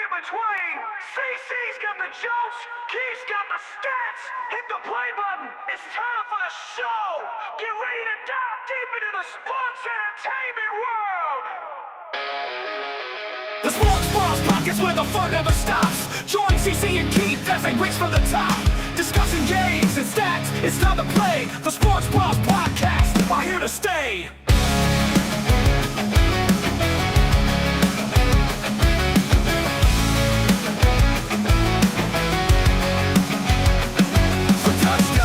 in between. CC's got the jokes, Keith's got the stats. Hit the play button. It's time for the show. Get ready to dive deep into the sports entertainment world. The Sports Bros Podcast, where the fun never stops. Join CC and Keith as they reach for the top. Discussing games and stats. It's time to play. The Sports Bros Podcast are here to stay.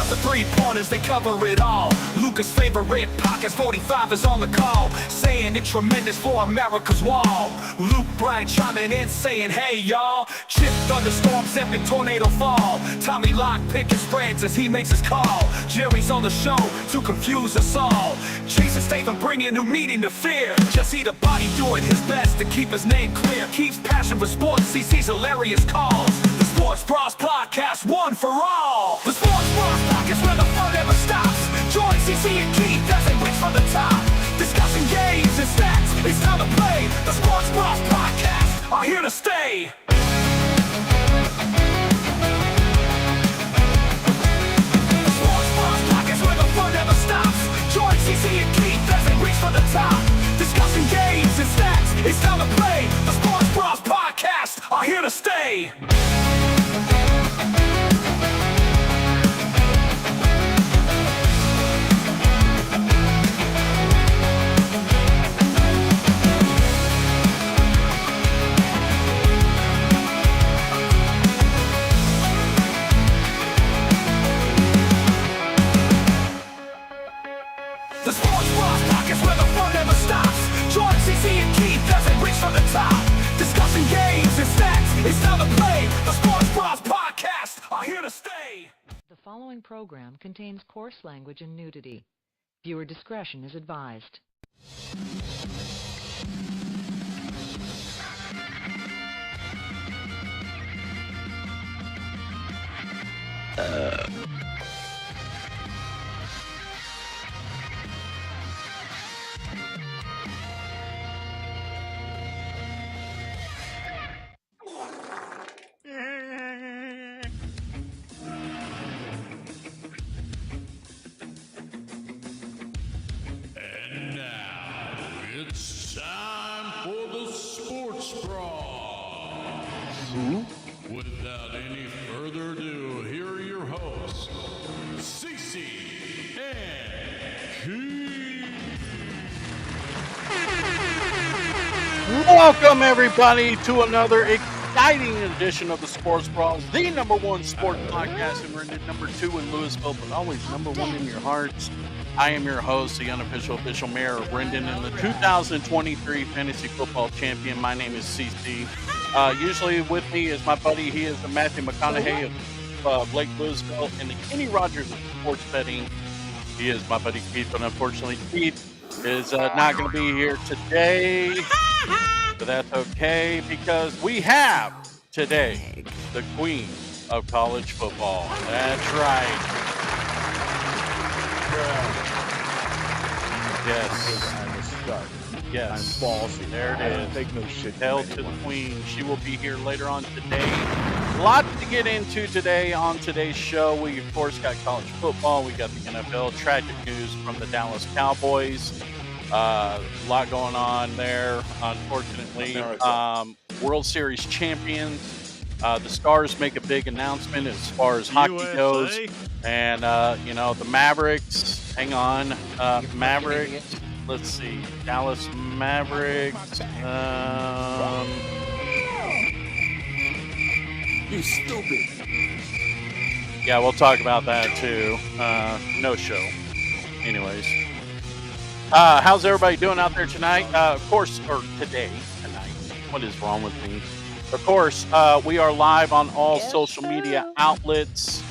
The three-pointers, they cover it all. Lucas' favorite podcast, 45 is on the call. Saying it tremendous for America's wall. Luke Bryan chiming in saying, hey y'all. Chip thunderstorms, epic tornado fall. Tommy Locke picking spreads as he makes his call. Jerry's on the show to confuse us all. Jason Statham bringing new meaning to fear. Jesse the Body doing his best to keep his name clear. Keeps passion for sports, CC's hilarious calls. The Sports Bros Podcast, one for all. The Sports Bros Podcast, where the fun never stops. Join CC and Keith as they reach for the top. Discussing games and stats, it's time to play. The Sports Bros Podcast are here to stay. The Sports Bros Podcast, where the fun never stops. Join CC and Keith as they reach for the top. Discussing games and stats, it's time to play. The Sports Bros Podcast are here to stay. The Sports Bros Podcast, where the fun never stops. Join CC and Keith as they reach for the top. Discussing games and stats, it's time to play. The Sports Bros Podcast are here to stay. The following program contains coarse language and nudity. Viewer discretion is advised. And now it's time for the Sports Bros. Without any further ado, here are your hosts, Cece and Keith. Welcome everybody to another exciting edition of the Sports Bros, the number one sports podcast, and we're in number 2 in Louisville, but always number 1 in your hearts. I am your host, the unofficial official mayor of Brendan, and the 2023 fantasy football champion. My name is CC. Usually with me is my buddy. He is the Matthew McConaughey of Lake Louisville and the Kenny Rogers of sports betting. He is my buddy Keith, but unfortunately Keith is not going to be here today. But that's okay, because we have today the queen of college football. That's right. Yes. I'm a stud. Yes. I'm ballsy. There it I don't is. take no shit. from Hail to the anyone. queen. She will be here later on today. Lots to get into today on today's show. We, of course, got college football. We got the NFL. Tragic news from the Dallas Cowboys. A lot going on there, unfortunately. World Series champions. The Stars make a big announcement as far as hockey goes. And, the Mavericks, hang on. Mavericks, let's see. Dallas Mavericks. You stupid. Yeah, we'll talk about that too. No show. Anyways. How's everybody doing out there tonight? Of course, or tonight. What is wrong with me? Of course, we are live on all social media outlets.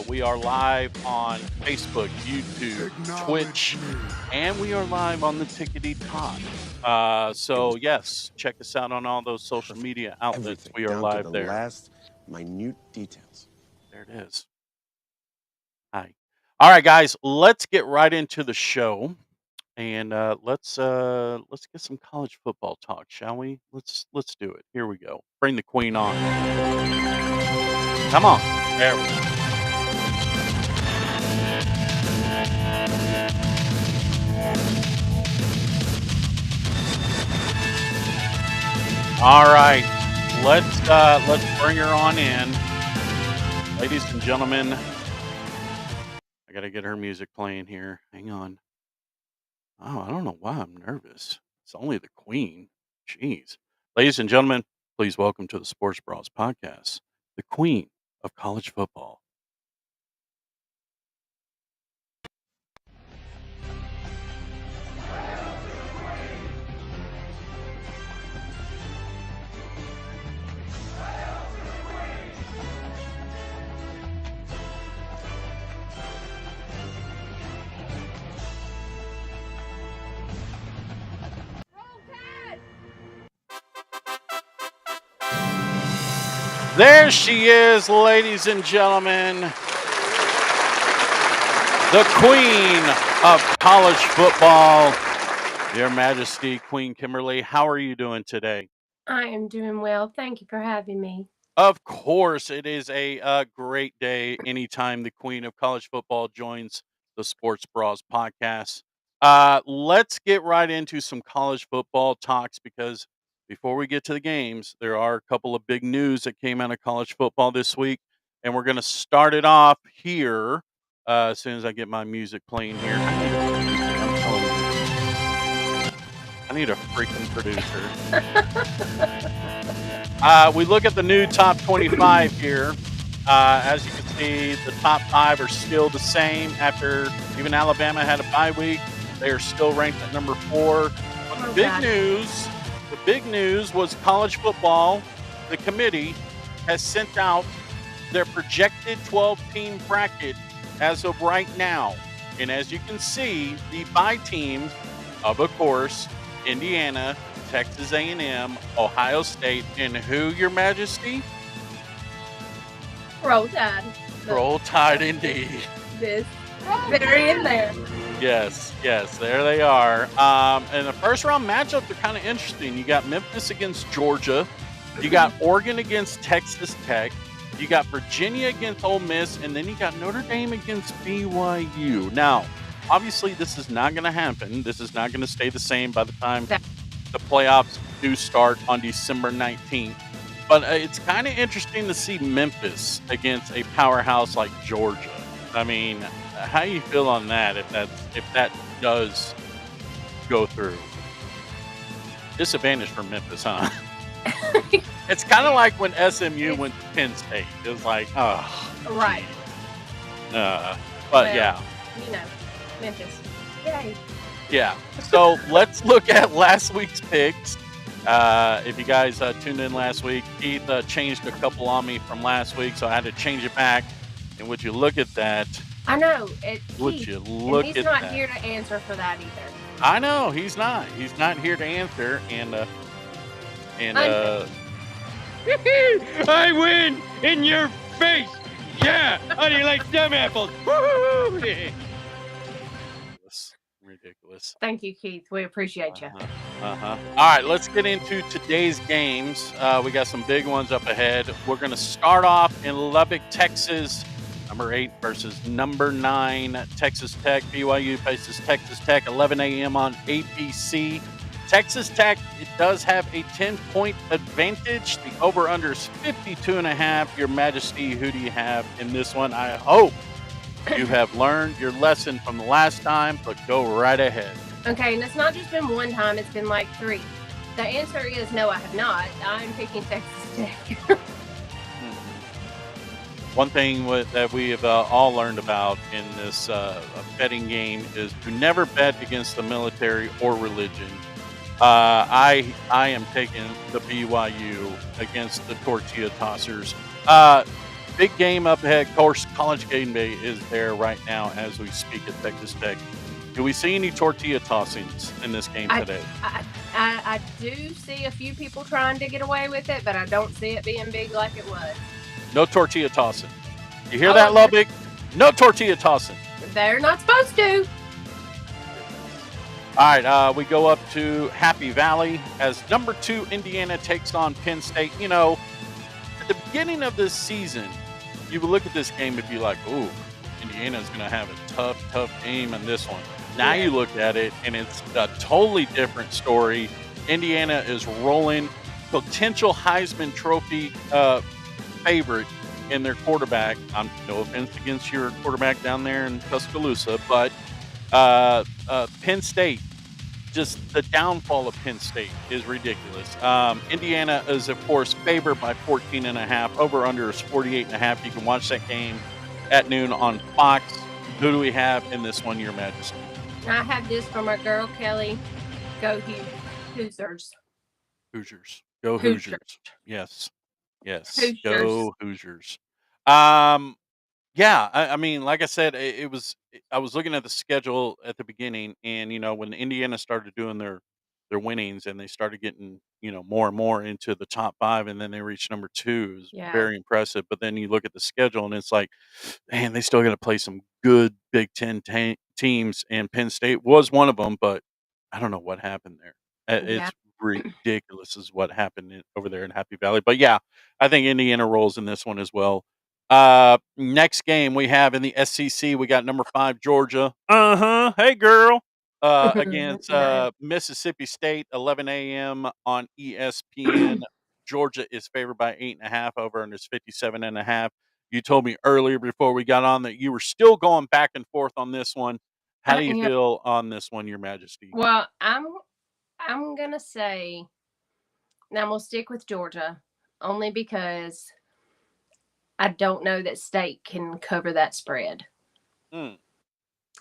We are live on Facebook, YouTube, Twitch, and we are live on the Tickety Talk. So yes, check us out on all those social media outlets. We are down live to the there. last minute details. There it is. Hi. All right, guys, let's get right into the show. and let's get some college football talk, shall we? Let's do it. Here we go. Bring the queen on. Come on. There we go. All right, let's bring her on in, ladies and gentlemen. I gotta get her music playing here. Hang on. Oh, I don't know why I'm nervous. It's only the queen. Jeez, ladies and gentlemen, please welcome to the Sports Bras podcast, the queen of college football. There she is, ladies and gentlemen. The queen of college football, Your Majesty, Queen Kimberly. How are you doing today? I am doing well. Thank you for having me. Of course, it is a great day anytime the queen of college football joins the Sports Bras podcast. Let's get right into some college football talks because before we get to the games, there are a couple of big news that came out of college football this week, and we're going to start it off here as soon as I get my music playing here. I'm telling you, I need a freaking producer. We look at the new top 25 here. As you can see, the top 5 are still the same after even Alabama had a bye week. They are still ranked at number 4. But the big news was college football. The committee has sent out their projected 12-team bracket as of right now. And as you can see, the bye teams of course, Indiana, Texas A&M, Ohio State, and who, Your Majesty? Roll Tide. Roll Tide indeed. This very in there. Yes, there they are. And the first round matchups are kind of interesting. You got Memphis against Georgia. You got Oregon against Texas Tech. You got Virginia against Ole Miss. And then you got Notre Dame against BYU. Now, obviously, this is not going to happen. This is not going to stay the same by the time the playoffs do start on December 19th. But it's kind of interesting to see Memphis against a powerhouse like Georgia. I mean, how do you feel on that if that does go through? Disadvantage for Memphis, huh? It's kind of like when SMU went to Penn State. It was like, oh. Right. But well, yeah. You know, Memphis. Yay. Yeah. So let's look at last week's picks. If you guys tuned in last week, Keith changed a couple on me from last week, so I had to change it back. And would you look at that? I know. Would you look at that? He's not here to answer for that either. I know he's not. He's not here to answer. And I win in your face. Yeah, honey likes dumb apples. Woo-hoo! Ridiculous. Thank you, Keith. We appreciate you. All right, let's get into today's games. We got some big ones up ahead. We're going to start off in Lubbock, Texas. Number 8 versus number 9, Texas Tech. BYU faces Texas Tech, 11 a.m. on ABC. Texas Tech, it does have a 10-point advantage. The over-under is 52.5. Your Majesty, who do you have in this one? I hope you have learned your lesson from the last time, but go right ahead. Okay, and it's not just been one time. It's been like 3. The answer is no, I have not. I'm picking Texas Tech. One thing that we have all learned about in this betting game is to never bet against the military or religion. I am taking the BYU against the Tortilla Tossers. Big game up ahead. Of course, College Game Day is there right now as we speak at Texas Tech. Do we see any tortilla tossings in this game today? I do see a few people trying to get away with it, but I don't see it being big like it was. No tortilla tossing. You hear that, Lubbock? No tortilla tossing. They're not supposed to. All right, we go up to Happy Valley as number 2 Indiana takes on Penn State. You know, at the beginning of this season, you would look at this game and be like, "Ooh, Indiana's going to have a tough game in this one." Now Yeah. you look at it and it's a totally different story. Indiana is rolling, potential Heisman Trophy favorite in their quarterback. No offense against your quarterback down there in Tuscaloosa, but Penn State, just the downfall of Penn State is ridiculous. Indiana is, of course, favored by 14.5. Over under is 48.5. You can watch that game at noon on Fox. Who do we have in this one, Your Majesty? I have this from our girl Kelly. Go Hoosiers. Hoosiers. Go Hoosiers. Hoosiers. Yes. Yes. Hoosiers. Go Hoosiers. Yeah, I mean, like I said, I was looking at the schedule at the beginning, and when Indiana started doing their winnings, and they started getting more and more into the top 5, and then they reached number 2, it was Yeah. very impressive. But then you look at the schedule, and it's like, man, they still got to play some good Big Ten teams, and Penn State was one of them. But I don't know what happened there. Yeah. It's ridiculous, is what happened over there in Happy Valley. But yeah, I think Indiana rolls in this one as well. Next game we have in the SEC, we got number 5 Georgia. Hey girl. Against No. Mississippi State, 11 a.m. on ESPN. Georgia is favored by 8.5. Over and is 57.5. You told me earlier before we got on that you were still going back and forth on this one. How I do you am. feel on this one, Your Majesty? Well, I'm gonna say, now I'm gonna stick with Georgia only because I don't know that State can cover that spread. Mm.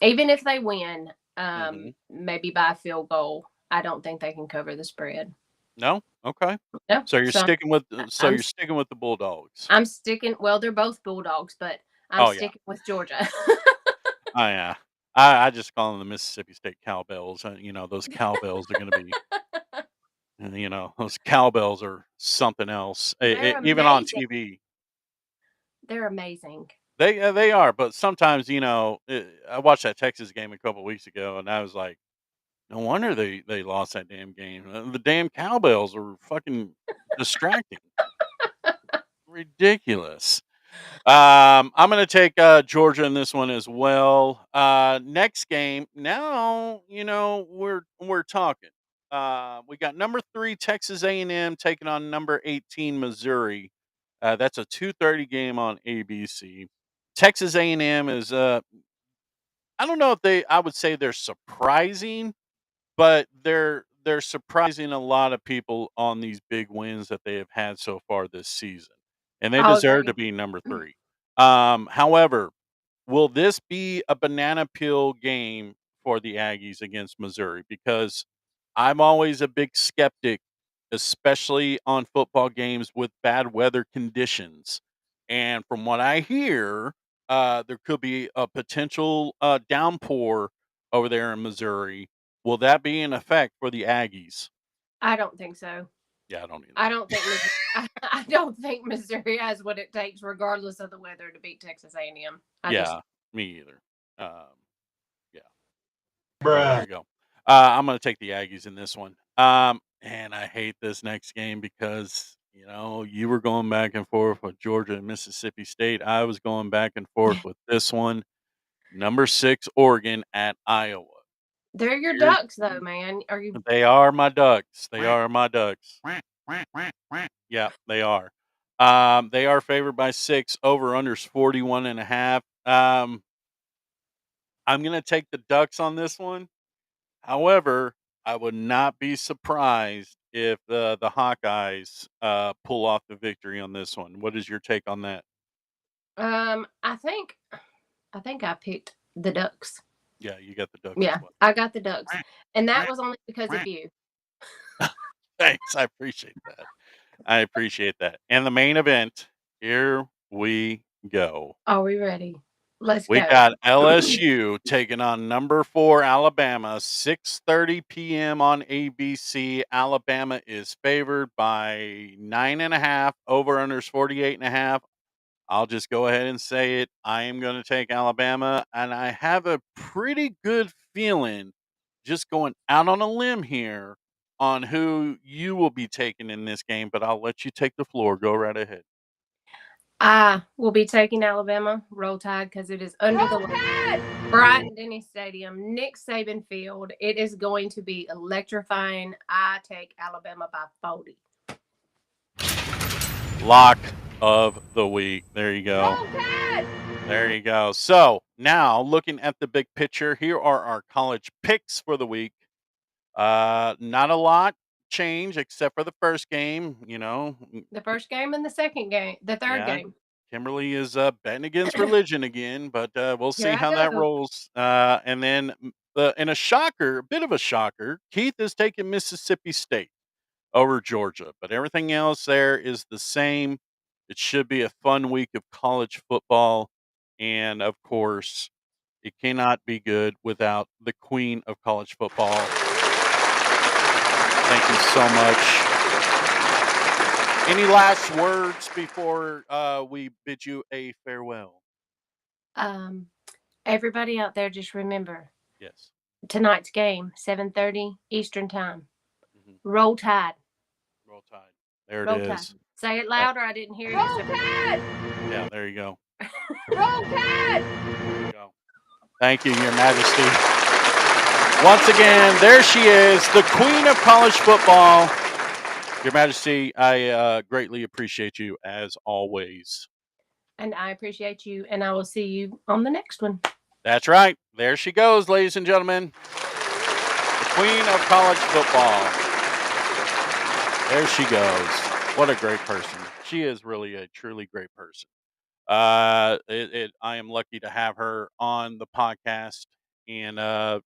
Even if they win, Mhm. maybe by a field goal, I don't think they can cover the spread. No? Okay. No. So you're So sticking with I'm you're sticking with the Bulldogs. I'm sticking. Well, they're both Bulldogs, but I'm Oh yeah. sticking with Georgia. Oh yeah. I just call them the Mississippi State Cowbells. Those cowbells are going to be, those cowbells are something else. They're Even on amazing. TV, They're amazing. they are. But sometimes, I watched that Texas game a couple weeks ago, and I was like, no wonder they lost that damn game. The damn cowbells are fucking distracting. Ridiculous. I'm going to take Georgia in this one as well. Next game. Now, we're talking. We got number 3 Texas A&M taking on number 18 Missouri. That's a 2:30 game on ABC. Texas A&M is I don't know if I would say they're surprising, but they're surprising a lot of people on these big wins that they have had so far this season, and they I'll deserve agree. to be number 3. However, will this be a banana peel game for the Aggies against Missouri? Because I'm always a big skeptic, especially on football games with bad weather conditions. And from what I hear, there could be a potential downpour over there in Missouri. Will that be in effect for the Aggies? I don't think so. Yeah, I don't either. I don't think I don't think Missouri has what it takes, regardless of the weather, to beat Texas A&M. Yeah, me either. Yeah. There you go. I'm going to take the Aggies in this one. And I hate this next game because, you were going back and forth with Georgia and Mississippi State. I was going back and forth with this one. Number 6, Oregon at Iowa. They're your Here's- Ducks, though, man. Are you? They are my Ducks. They are my Ducks. Yeah, they are. They are favored by 6. Over unders 41.5. I'm going to take the Ducks on this one. However, I would not be surprised if the Hawkeyes pull off the victory on this one. What is your take on that? I think I picked the Ducks. Yeah, you got the Ducks. Yeah, as well. I got the Ducks, and that was only because of you. Thanks. I appreciate that. And the main event, here we go. Are we ready? Let's We go. got LSU taking on number 4 Alabama, 6:30 p.m. on ABC. Alabama is favored by 9.5. Over unders 48.5. I'll just go ahead and say it. I am going to take Alabama, and I have a pretty good feeling, just going out on a limb here on who you will be taking in this game, but I'll let you take the floor. Go right ahead. I will be taking Alabama. Roll Tide because it is under the Bryant-Denny Stadium, Nick Saban Field. It is going to be electrifying. I take Alabama by 40. Lock of the week. There you go. There you go. So now looking at the big picture, here are our college picks for the week. Not a lot change except for the first game. The first game and the second game, the third Yeah. game. Kimberly is betting against religion again, but we'll see Here I how that go. rolls. And then in a shocker, a bit of a shocker, Keith is taking Mississippi State over Georgia, but everything else there is the same. It should be a fun week of college football. And of course, it cannot be good without the queen of college football. Thank you so much. Any last words before we bid you a farewell? Everybody out there, just remember Yes. tonight's game, 7:30 Eastern Time. Mhm. Roll Tide. Roll Tide. There it Roll is. Tide. Say it louder. I didn't hear you. Tide. Yeah, there you go. Roll Tide. There you go. Thank you, Your Majesty. Once again, there she is, the queen of college football. Your Majesty, I greatly appreciate you as always. And I appreciate you, and I will see you on the next one. That's right. There she goes, ladies and gentlemen. The queen of college football. There she goes. What a great person. She is really a truly great person. I am lucky to have her on the podcast. And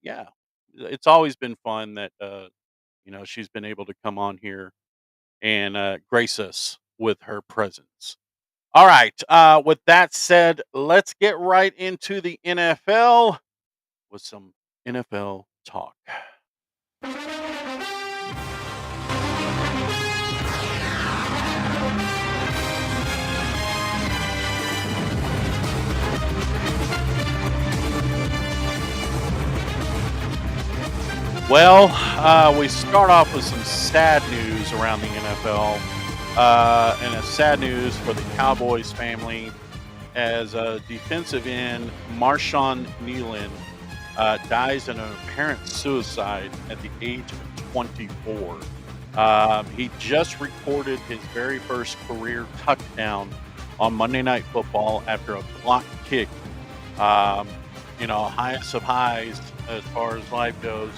yeah, it's always been fun that she's been able to come on here and grace us with her presence. All right. With that said, let's get right into the NFL with some NFL talk. Well, we start off with some sad news around the NFL. And a sad news for the Cowboys family as defensive end Marshawn Nealon dies in an apparent suicide at the age of 24. He just recorded his very first career touchdown on Monday Night Football after a blocked kick. Highest of highs as far as life goes.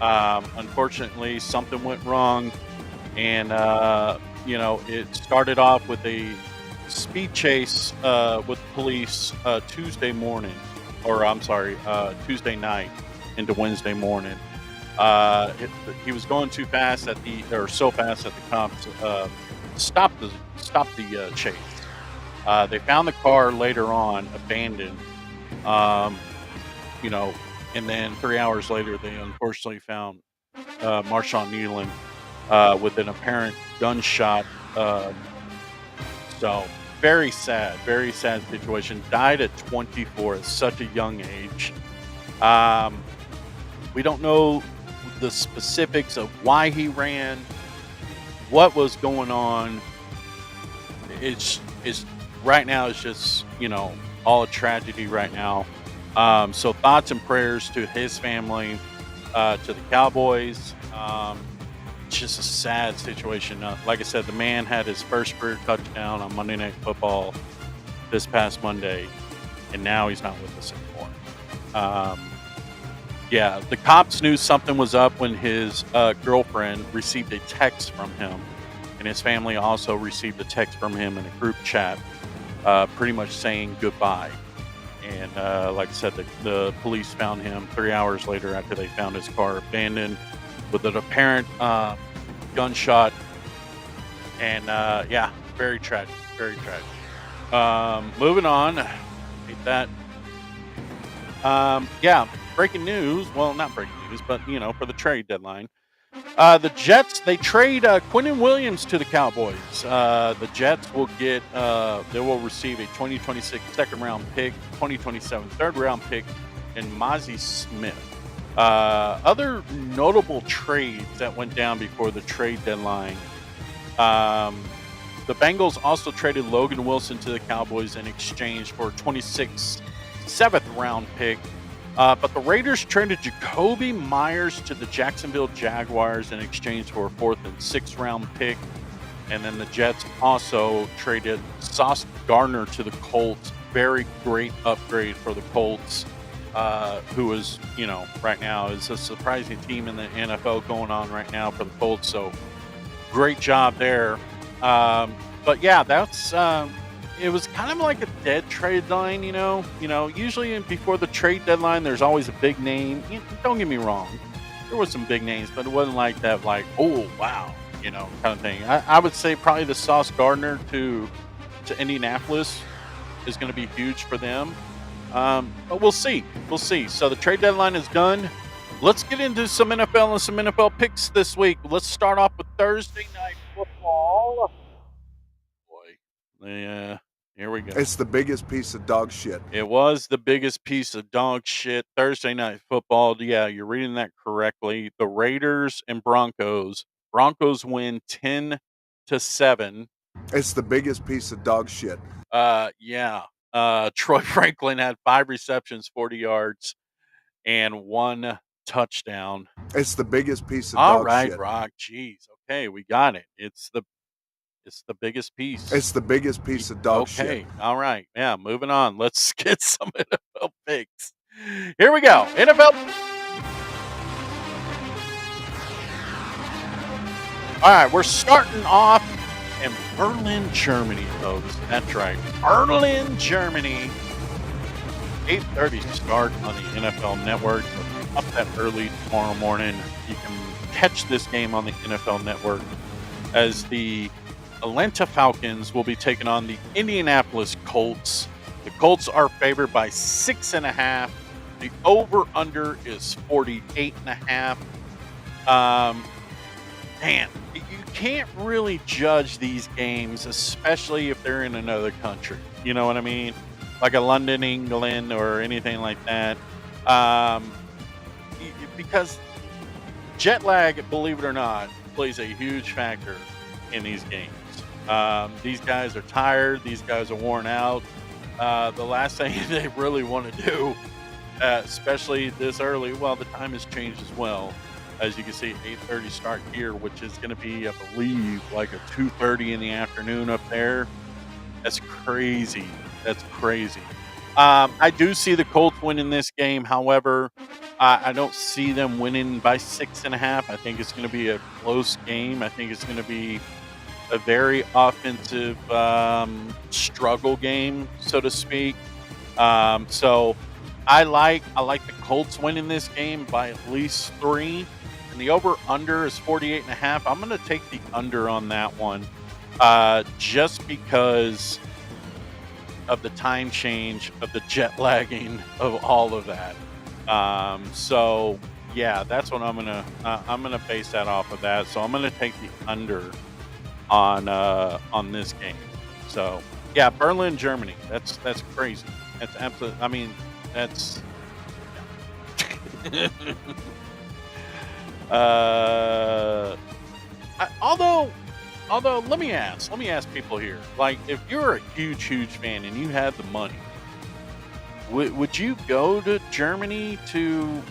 Unfortunately, something went wrong, and it started off with a speed chase with police Tuesday night into Wednesday morning. He was going too fast so fast that the cops stopped the chase. They found the car later on abandoned. And then 3 hours later, they unfortunately found Marshawn Nealon with an apparent gunshot. So very sad situation. Died at 24 at such a young age. We don't know the specifics of why he ran, what was going on. It's right now. It's just all a tragedy right now. So thoughts and prayers to his family, to the Cowboys. It's just a sad situation. Like I said, the man had his first career touchdown on Monday Night Football this past Monday, and now he's not with us anymore. The cops knew something was up when his girlfriend received a text from him, and his family also received a text from him in a group chat, pretty much saying goodbye. And like I said, the police found him 3 hours later after they found his car abandoned with an apparent gunshot. And very tragic, very tragic. Moving on. Hate that. Breaking news. Well, not breaking news, but for the trade deadline. The Jets, they trade Quinnen Williams to the Cowboys. The Jets will receive a 2026 second round pick, 2027 third round pick, and Mozzie Smith. Other notable trades that went down before the trade deadline. The Bengals also traded Logan Wilson to the Cowboys in exchange for a 26th, 7th round pick. But the Raiders traded Jacoby Myers to the Jacksonville Jaguars in exchange for a 4th and 6th round pick. And then the Jets also traded Sauce Gardner to the Colts. Very great upgrade for the Colts, who is, right now is a surprising team in the NFL going on right now for the Colts. So great job there. But yeah, that's it was kind of like a dead trade line, usually before the trade deadline, there's always a big name. Don't get me wrong. There was some big names, but it wasn't like that, like, oh, wow, kind of thing. I would say probably the Sauce Gardner to Indianapolis is going to be huge for them. But we'll see. We'll see. So the trade deadline is done. Let's get into some NFL and some NFL picks this week. Let's start off with Thursday Night Football. Boy, here we go. It's the biggest piece of dog shit. It was the biggest piece of dog shit. Thursday Night Football. Yeah, you're reading that correctly. The Raiders and Broncos. Broncos win 10-7. It's the biggest piece of dog shit. Yeah. Troy Franklin had 5 receptions, 40 yards, and 1 touchdown. It's the biggest piece of All dog right, shit. Rock. Jeez. Okay, we got it. It's the biggest piece. It's the biggest piece of dog shit. Okay. All right. Yeah, moving on. Let's get some NFL picks. Here we go. NFL. All right, we're starting off in Berlin, Germany, folks. That's right. Berlin, Germany. 8:30 start on the NFL Network. So up that early tomorrow morning. You can catch this game on the NFL Network as the Atlanta Falcons will be taking on the Indianapolis Colts. The Colts are favored by 6.5. The over-under is 48.5. Man, you can't really judge these games, especially if they're in another country. You know what I mean? Like a London, England, or anything like that. Because jet lag, believe it or not, plays a huge factor in these games. These guys are tired. These guys are worn out. The last thing they really want to do, especially this early, well, the time has changed as well. As you can see, 8:30 start here, which is going to be, I believe, like a 2:30 in the afternoon up there. That's crazy. That's crazy. I do see the Colts winning this game. However, I don't see them winning by 6.5. I think it's going to be a close game. I think it's going to be a very offensive struggle game, so to speak. So I like the Colts winning this game by at least 3. And the over-under is 48.5. I'm going to take the under on that one just because of the time change, of the jet lagging, of all of that. So yeah, that's what I'm gonna base that off of that. So I'm gonna take the under on this game. So yeah, Berlin, Germany. That's crazy. That's absolutely. I mean, that's. Although let me ask people here, like, if you're a huge fan and you had the money, would you go to Germany to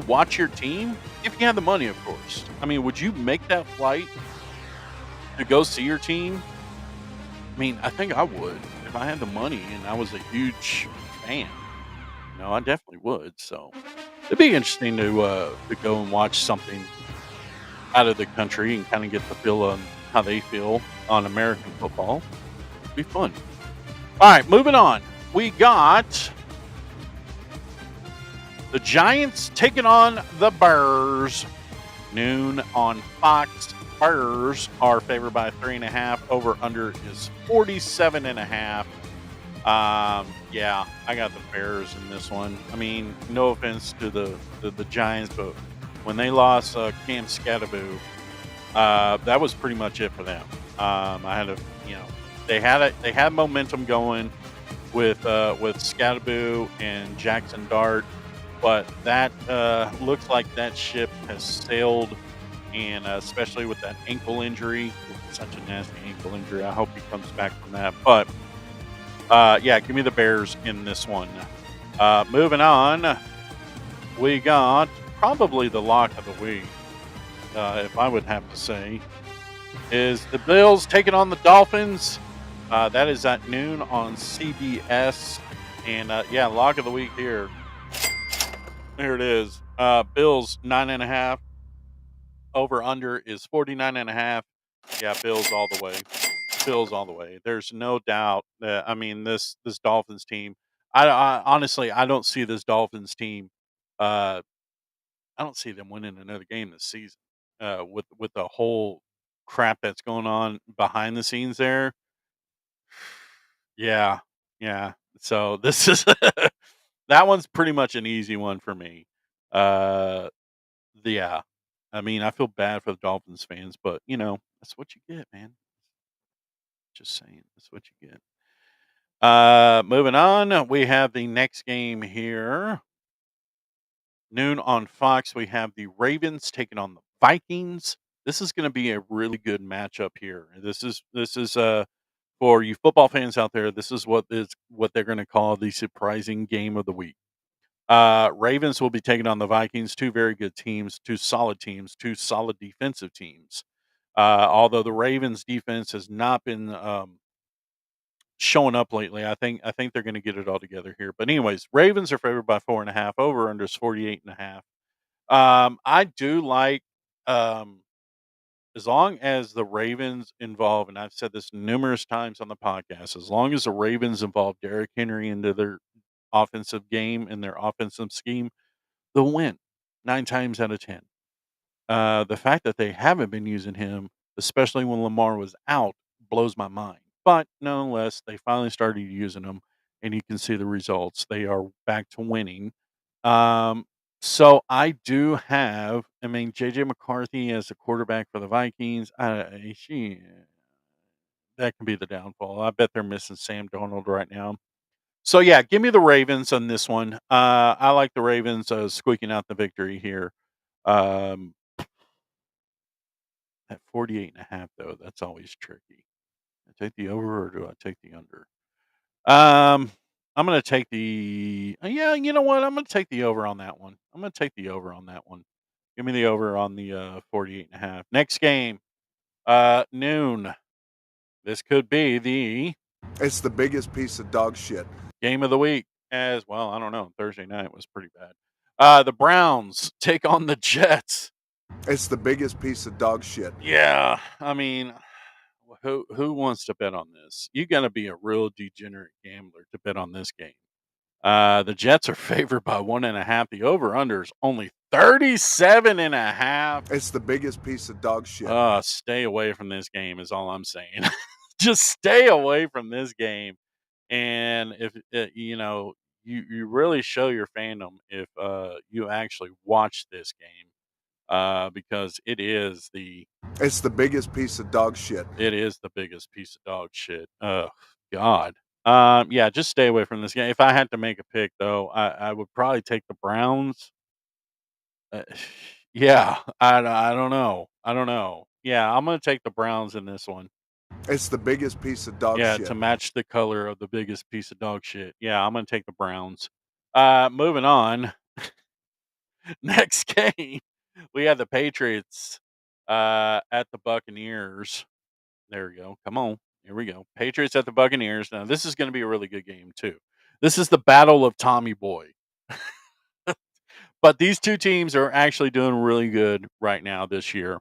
watch your team? If you had the money, of course. I mean, would you make that flight to go see your team? I mean, I think I would if I had the money and I was a huge fan. I definitely would. So it'd be interesting to go and watch something out of the country and kind of get the feel on how they feel on American football. It'd be fun. All right, moving on. We got the Giants taking on the Bears. Noon on Fox. Bears are favored by 3.5. Over under is 47.5. Yeah, I got the Bears in this one. I mean, no offense to the Giants, but when they lost Cam Skattebo, that was pretty much it for them. They had momentum going with Skattebo and Jackson Dart. but that looks like that ship has sailed, and especially with that ankle injury, such a nasty ankle injury. I hope he comes back from that. But yeah, give me the Bears in this one. Moving on, we got probably the lock of the week, if I would have to say, is the Bills taking on the Dolphins. That is at noon on CBS. And yeah, lock of the week here. Here it is. Bills 9.5. Over under is 49.5. Yeah, Bills all the way. Bills all the way. There's no doubt that, I mean, this Dolphins team. I honestly, I don't see this Dolphins team. I don't see them winning another game this season. With the whole crap that's going on behind the scenes there. Yeah, yeah. So this is that one's pretty much an easy one for me. Yeah. I mean, I feel bad for the Dolphins fans, but you know, that's what you get, man. Just saying, that's what you get. Moving on, we have the next game here. Noon on Fox, we have the Ravens taking on the Vikings. This is going to be a really good matchup here. This is for you football fans out there. This is what they're going to call the surprising game of the week. Ravens will be taking on the Vikings, two very good teams, two solid defensive teams. Although the Ravens defense has not been showing up lately, I think they're going to get it all together here. But anyways, Ravens are favored by 4.5. Over under is 48.5. I do like as long as the Ravens involve, and I've said this numerous times on the podcast, as long as the Ravens involve Derrick Henry into their offensive game and their offensive scheme, they'll win 9 times out of 10. The fact that they haven't been using him, especially when Lamar was out, blows my mind. But nonetheless, they finally started using him, and you can see the results. They are back to winning. So I do have, I mean, JJ McCarthy as a quarterback for the Vikings. That can be the downfall. I bet they're missing Sam Darnold right now. So yeah, give me the Ravens on this one. I like the Ravens squeaking out the victory here. At 48.5 though, that's always tricky. I take the over or do I take the under? I'm gonna take the yeah, you know what? I'm gonna take the over on that one. Give me the over on the 48.5. Next game, noon. This could be the It's the biggest piece of dog shit. game of the week as well. I don't know. Thursday night was pretty bad. The Browns take on the Jets. It's the biggest piece of dog shit. Yeah, I mean, who wants to bet on this? You got to be a real degenerate gambler to bet on this game. The Jets are favored by 1.5. The over/under is only 37.5. It's the biggest piece of dog shit. Stay away from this game is all I'm saying. Just stay away from this game. And if you know, you really show your fandom if you actually watch this game. Because it's the biggest piece of dog shit. It is the biggest piece of dog shit. Oh God. Yeah, just stay away from this game. If I had to make a pick, though, I would probably take the Browns. Yeah, I don't know. Yeah, I'm gonna take the Browns in this one. It's the biggest piece of dog Yeah, shit. to match the color of the biggest piece of dog shit. Yeah, I'm gonna take the Browns. Moving on. Next game, we have the Patriots at the Buccaneers. There we go. Come on. Here we go. Patriots at the Buccaneers. Now, this is going to be a really good game, too. This is the battle of Tommy Boy. But these two teams are actually doing really good right now this year.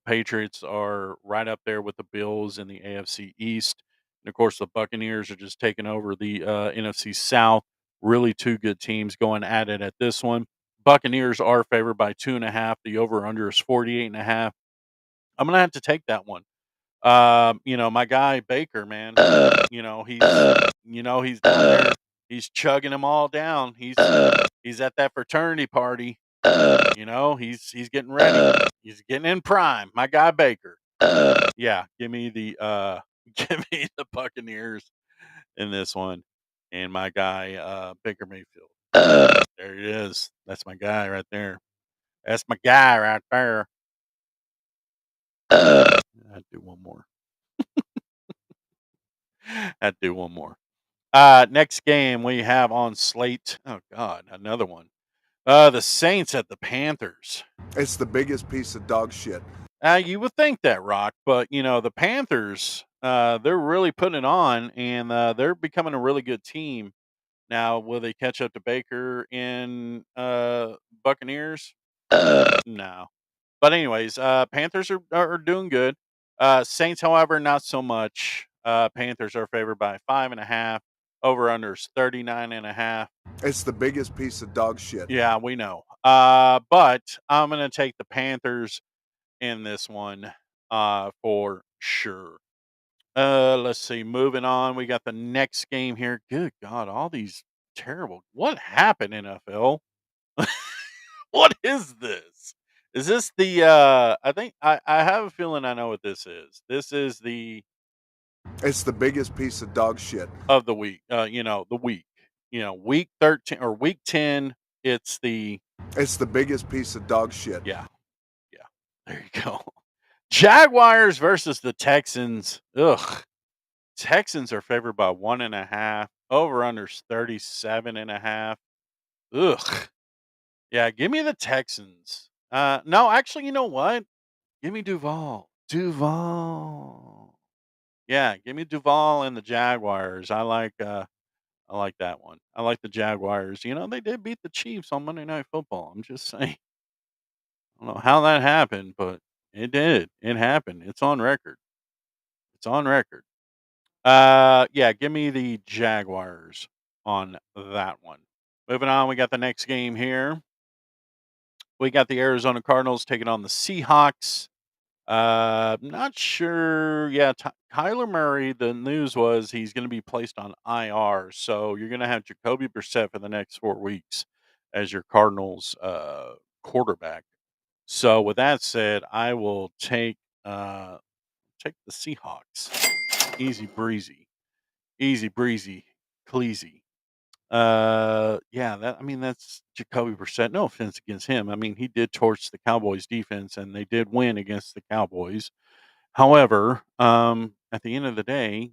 Patriots are right up there with the Bills in the AFC East. And, of course, the Buccaneers are just taking over the NFC South. Really two good teams going at it at this one. Buccaneers are favored by 2.5. The over-under is 48.5. I'm going to have to take that one. You know, my guy Baker, man, he's down there, he's chugging them all down. He's at that fraternity party. He's getting ready. He's getting in prime. My guy Baker. Yeah, give me the Buccaneers in this one, and my guy Baker Mayfield. There he is. That's my guy right there. That's my guy right there. I'd do one more. I'd do one more. Next game we have on slate. Oh God, another one. The Saints at the Panthers. It's the biggest piece of dog shit. You would think that, Rock, but the Panthers, they're really putting it on, and they're becoming a really good team. Now, will they catch up to Baker in Buccaneers? No. But anyways, Panthers are doing good. Saints, however, not so much. Panthers are favored by 5.5. Over unders 39.5. It's the biggest piece of dog shit. Yeah, we know. But I'm gonna take the Panthers in this one, for sure. Let's see. Moving on, we got the next game here. Good God, all these terrible. What happened, NFL? What is this? Is this the? I think I have a feeling I know what this is. This is the It's the biggest piece of dog shit. of the week. The week. Week 13 or week 10. It's the It's the biggest piece of dog shit. yeah. There you go. Jaguars versus the Texans. Ugh. Texans are favored by 1.5. Over unders 37.5. Ugh. Yeah, give me the Texans. No, actually, you know what? Give me Duval. Duval. Yeah, give me Duval and the Jaguars. I like that one. I like the Jaguars. They did beat the Chiefs on Monday Night Football. I'm just saying. I don't know how that happened, but it did. It happened. It's on record. It's on record. Yeah, give me the Jaguars on that one. Moving on, we got the next game here. We got the Arizona Cardinals taking on the Seahawks. Not sure. Yeah, Kyler Murray. The news was he's going to be placed on IR, so you're going to have Jacoby Brissett for the next 4 weeks as your Cardinals quarterback. So with that said, I will take the Seahawks. Easy breezy, cleasy. Yeah, that's Jacoby Brissett. No offense against him. I mean, he did torch the Cowboys defense, and they did win against the Cowboys. However, at the end of the day,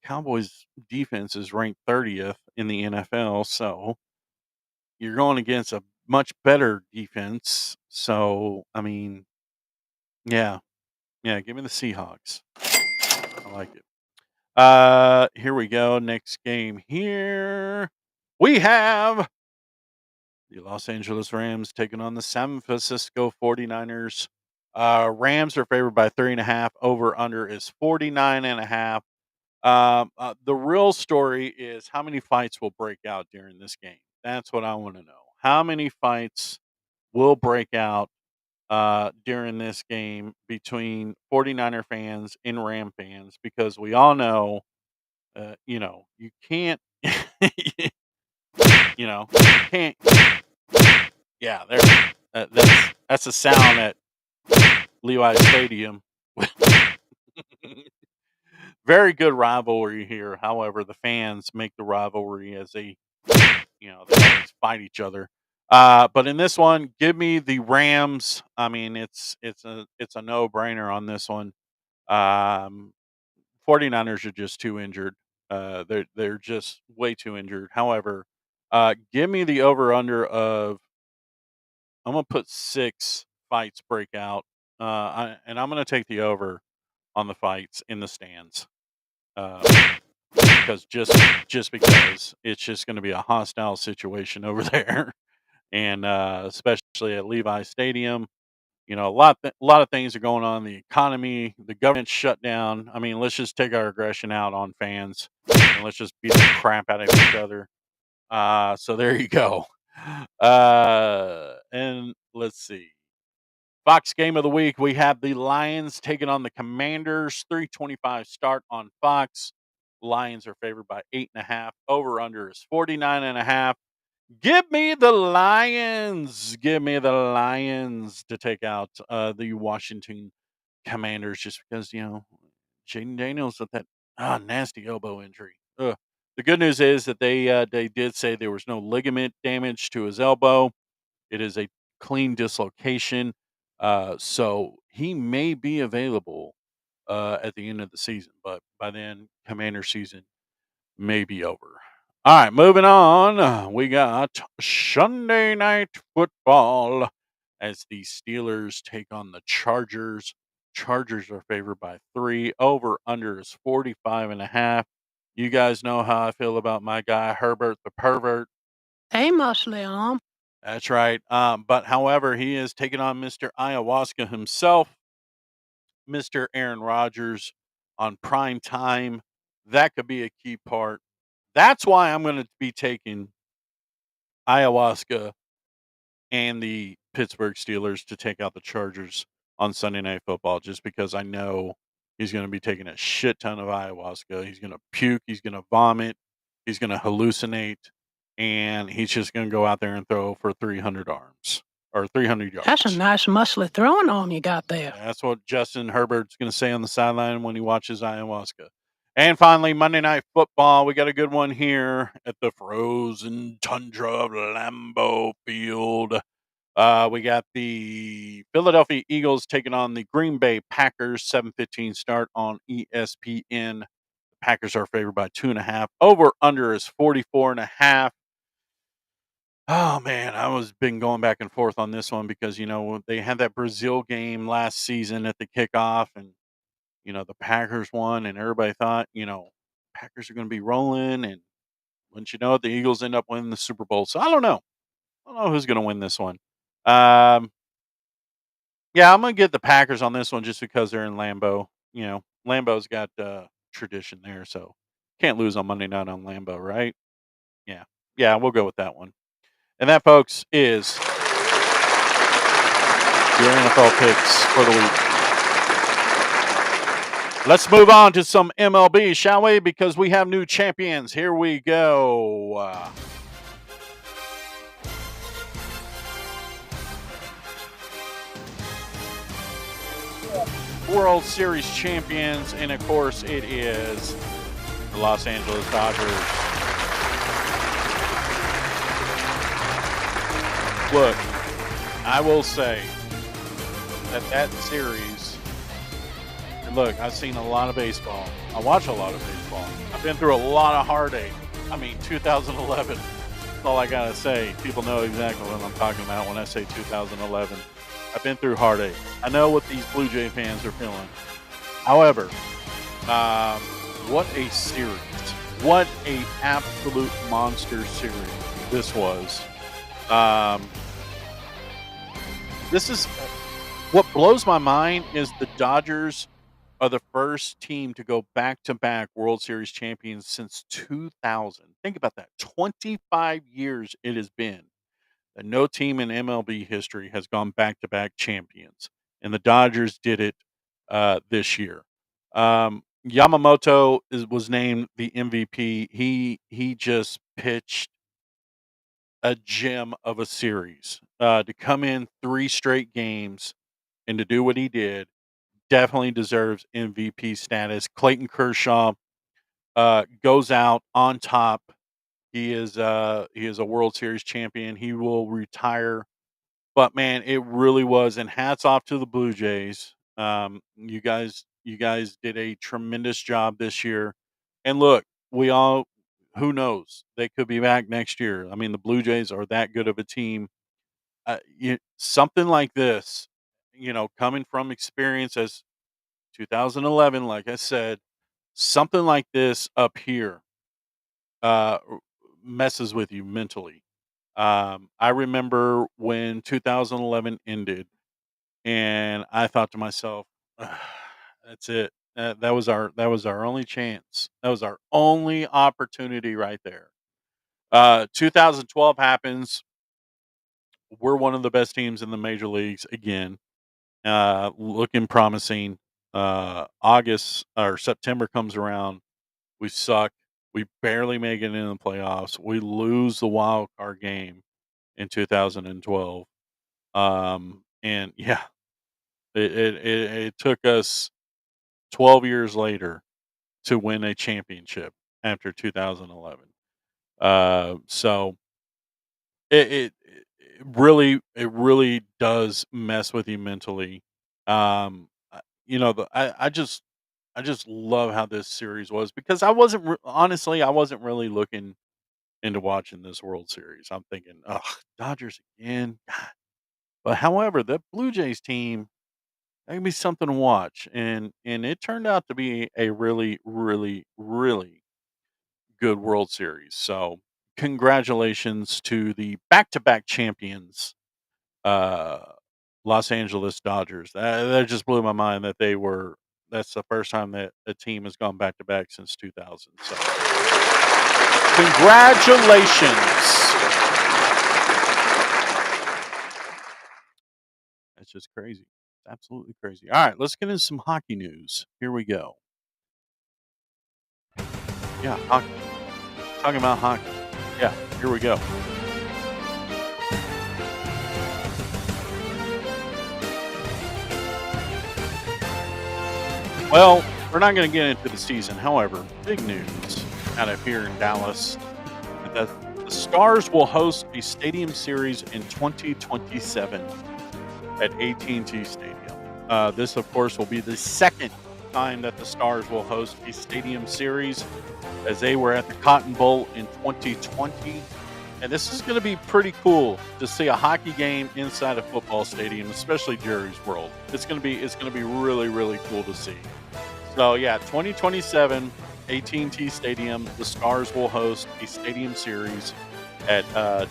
Cowboys defense is ranked 30th in the NFL, so you're going against a much better defense. So, I mean, yeah, give me the Seahawks. I like it. Here we go. Next game here. We have the Los Angeles Rams taking on the San Francisco 49ers. Rams are favored by 3.5. Over under is 49.5. The real story is how many fights will break out during this game. That's what I want to know. How many fights will break out during this game between 49er fans and Ram fans? Because we all know, you can't, you can't. Yeah, that's a sound at Levi Stadium. Very good rivalry here. However, the fans make the rivalry as they always fight each other. But in this one, give me the Rams. I mean, it's a no brainer on this one. 49ers are just too injured. They're just way too injured. However, give me the over under of I'm gonna put 6 fights break out, and I'm gonna take the over on the fights in the stands, because because it's just gonna be a hostile situation over there, and especially at Levi Stadium. A lot of things are going on. The economy, the government shut down. I mean, let's just take our aggression out on fans, and let's just beat the crap out of each other. So there you go. And let's see. Fox game of the week. We have the Lions taking on the Commanders. 3:25 start on Fox. Lions are favored by 8.5. Over under is 49.5. Give me the Lions. Give me the Lions to take out the Washington Commanders, just because Jaden Daniels with that nasty elbow injury. Ugh. The good news is that they did say there was no ligament damage to his elbow. It is a clean dislocation, so he may be available at the end of the season. But by then, Commander season may be over. All right, moving on. We got Sunday night football as the Steelers take on the Chargers. Chargers are favored by 3. Over under is 45.5. You guys know how I feel about my guy Herbert the pervert. Hey, muscly arm. That's right. But however, he is taking on Mr. Ayahuasca himself, Mr. Aaron Rodgers on prime time. That could be a key part. That's why I'm going to be taking Ayahuasca and the Pittsburgh Steelers to take out the Chargers on Sunday Night Football, just because I know he's going to be taking a shit ton of ayahuasca. He's going to puke. He's going to vomit. He's going to hallucinate. And he's just going to go out there and throw for 300 arms or 300 yards. That's a nice muscly throwing arm you got there. That's what Justin Herbert's going to say on the sideline when he watches ayahuasca. And finally, Monday Night Football. We got a good one here at the frozen tundra of Lambeau Field. We got the Philadelphia Eagles taking on the Green Bay Packers. 7:15 start on ESPN. The Packers are favored by 2.5. Over under is 44.5. Oh man, I was been going back and forth on this one because they had that Brazil game last season at the kickoff, and the Packers won, and everybody thought Packers are going to be rolling, and once you know it, the Eagles end up winning the Super Bowl. So I don't know who's going to win this one. Yeah, I'm going to get the Packers on this one just because they're in Lambeau. Lambeau's got tradition there, so can't lose on Monday night on Lambeau, right? Yeah, we'll go with that one. And that, folks, is your NFL picks for the week. Let's move on to some MLB, shall we? Because we have new champions. Here we go. World Series champions, and of course, it is the Los Angeles Dodgers. Look, I will say that series, and look, I've seen a lot of baseball. I watch a lot of baseball. I've been through a lot of heartache. 2011. That's all I got to say. People know exactly what I'm talking about when I say 2011. I've been through heartache. I know what these Blue Jay fans are feeling. However, what a series. What a absolute monster series this was. This is what blows my mind is the Dodgers are the first team to go back-to-back World Series champions since 2000. Think about that. 25 years it has been that no team in MLB history has gone back-to-back champions, and the Dodgers did it this year. Yamamoto was named the MVP. He just pitched a gem of a series. To come in 3 straight games and to do what he did, definitely deserves MVP status. Clayton Kershaw goes out on top. He is a World Series champion. He will retire. But man, it really was, and hats off to the Blue Jays. You guys did a tremendous job this year. And look, who knows? They could be back next year. I mean, the Blue Jays are that good of a team. Something like this, coming from experience as 2011, like I said, something like this up here messes with you mentally. I remember when 2011 ended, and I thought to myself, "That's it. That was our only chance. That was our only opportunity right there." 2012 happens. We're one of the best teams in the major leagues again. Looking promising. August or September comes around. We suck. We barely make it in the playoffs. We lose the wild card game in 2012. And yeah, it took us 12 years later to win a championship. after 2011. So it really does mess with you mentally. I just love how this series was because honestly, I wasn't really looking into watching this World Series. I'm thinking, ugh, Dodgers again. God. But however, the Blue Jays team, that can be something to watch. And it turned out to be a really, really, really good World Series. So congratulations to the back-to-back champions, uh, Los Angeles Dodgers. That just blew my mind that that's the first time that a team has gone back to back since 2000. So, congratulations. That's just crazy. It's absolutely crazy. All right, let's get into some hockey news. Here we go. Yeah, hockey. Talking about hockey. Yeah, here we go. Well, we're not going to get into the season. However, big news out of here in Dallas that the Stars will host a stadium series in 2027 at AT&T Stadium. This, of course, will be the second time that the Stars will host a stadium series, as they were at the Cotton Bowl in 2020. And this is going to be pretty cool to see a hockey game inside a football stadium, especially Jerry's World. It's going to be really, really cool to see. So yeah, 2027 AT&T Stadium, the Stars will host a stadium series at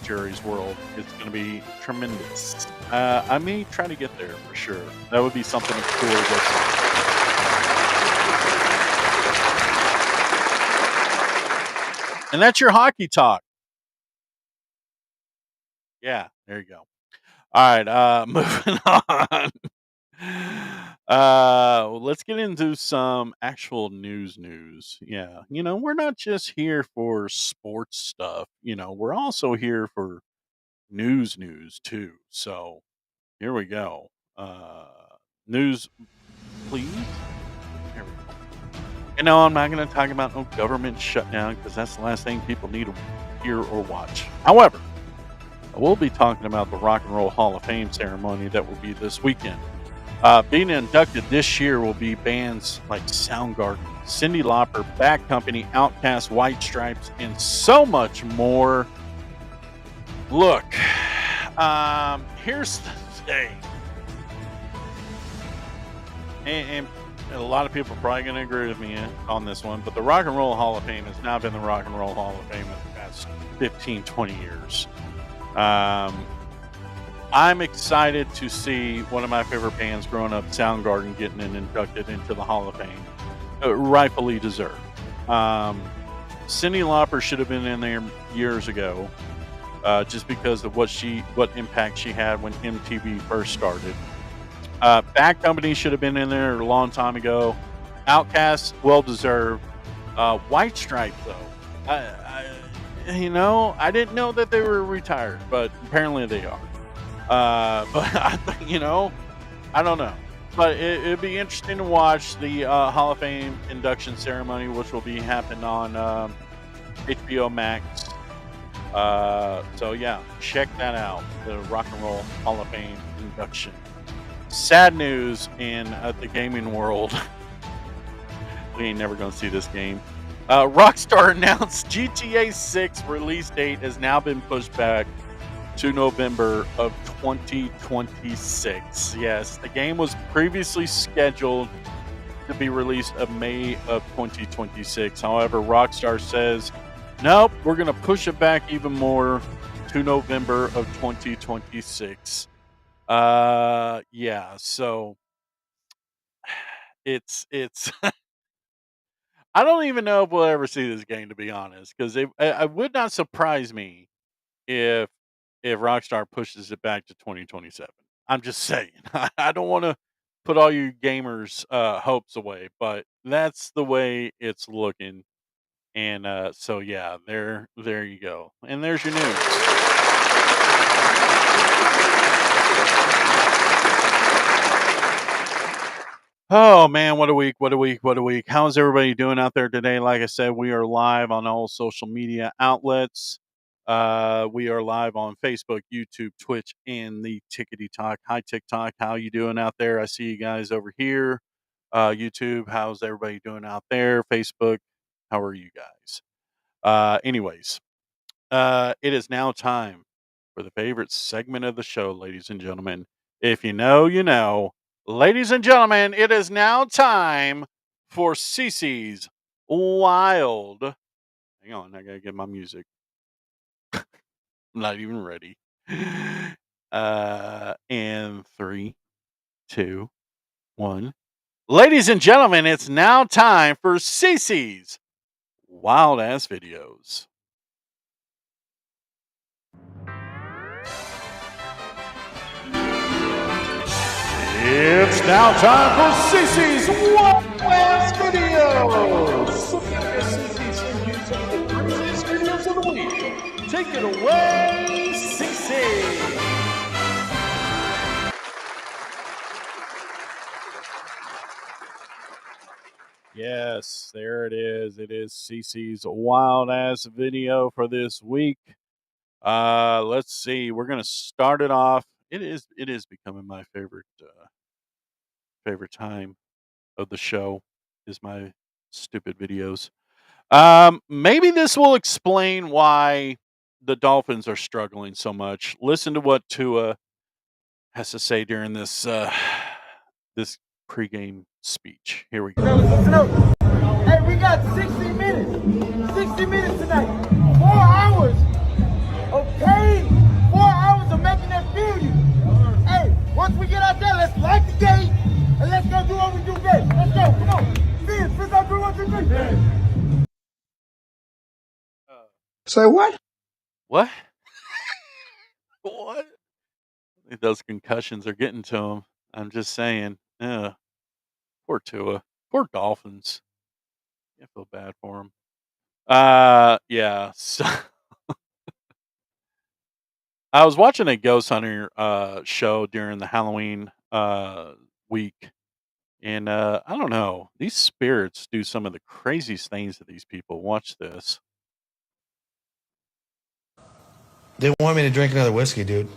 Jerry's World. It's going to be tremendous. I may try to get there for sure. That would be something cool to go see. And that's your hockey talk. Yeah, there you go. All right, moving on. Let's get into some actual news. Yeah, we're not just here for sports stuff. We're also here for news too. So here we go. News, please. Here we go. I'm not going to talk about no government shutdown because that's the last thing people need to hear or watch. However, I will be talking about the Rock and Roll Hall of Fame ceremony that will be this weekend. Being inducted this year will be bands like Soundgarden, Cyndi Lauper, Bad Company, Outkast, White Stripes, and so much more. Look, here's the thing. And a lot of people are probably going to agree with me on this one, but the Rock and Roll Hall of Fame has now been the Rock and Roll Hall of Fame in the past 15, 20 years. I'm excited to see one of my favorite bands growing up, Soundgarden, getting inducted into the Hall of Fame. Rightfully deserved. Cyndi Lauper should have been in there years ago, just because of what impact she had when MTV first started. Bad Company should have been in there a long time ago. Outkast, well deserved. White Stripes, though, I didn't know that they were retired, but apparently they are. But I don't know. But it'd be interesting to watch the Hall of Fame induction ceremony, which will be happening on HBO Max. So yeah, check that out. The Rock and Roll Hall of Fame induction. Sad news in the gaming world. We ain't never gonna see this game. Rockstar announced GTA 6 release date has now been pushed back to November of 2026. Yes, the game was previously scheduled to be released in May of 2026. However, Rockstar says, nope, we're going to push it back even more to November of 2026. Yeah, so it's I don't even know if we'll ever see this game, to be honest, because it would not surprise me if Rockstar pushes it back to 2027. I'm just saying. I don't want to put all you gamers' hopes away, but that's the way it's looking. And so yeah, there you go. And there's your news. Oh man, what a week, what a week, what a week. How's everybody doing out there today? Like I said, we are live on all social media outlets. We are live on Facebook, YouTube, Twitch, and the Tickety Talk. Hi TikTok, how you doing out there? I see you guys over here. YouTube, how's everybody doing out there? Facebook, how are you guys? Anyways, it is now time for the favorite segment of the show, ladies and gentlemen. If you know, you know. Ladies and gentlemen, it is now time for Cece's Wild. Hang on, I gotta get my music. I'm not even ready. And 3, 2, 1. Ladies and gentlemen, it's now time for Cece's Wild Ass Videos. It's now time for Cece's Wild Ass Videos. So Cece sends you some of the craziest videos of the week. Take it away, Cece. Yes, there it is. It is Cece's Wild Ass Video for this week. Let's see. We're gonna start it off. It is becoming my favorite time of the show is my stupid videos. Maybe this will explain why the Dolphins are struggling so much. Listen to what Tua has to say during this this pregame speech. Here we go. Listen up. Hey, we got 60 minutes. 60 minutes tonight. 4 hours. Okay? 4 hours of making that field you. Hey, once we get out there, let's light the gate and let's go do what we do best. Let's go. Come on. See it. Since I do 1, 2, 3. Say what? What? What? Those concussions are getting to him. I'm just saying. Poor Tua. Poor Dolphins. I feel bad for him. Yeah. So I was watching a Ghost Hunter show during the Halloween week, and I don't know. These spirits do some of the craziest things to these people. Watch this. They want me to drink another whiskey, dude.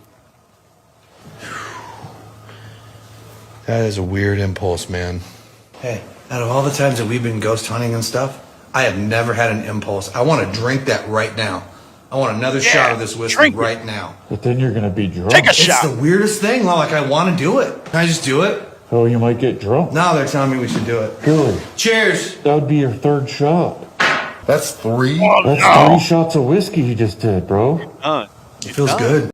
That is a weird impulse, man. Hey, out of all the times that we've been ghost hunting and stuff, I have never had an impulse. I want to drink that right now. I want another shot of this whiskey right now. But then you're going to be drunk. Take a shot. It's the weirdest thing. Like, I want to do it. Can I just do it? Oh, you might get drunk. No, they're telling me we should do it. Good. Cheers. That would be your 3rd shot. That's 3? That's 3 shots of whiskey you just did, bro. It feels good.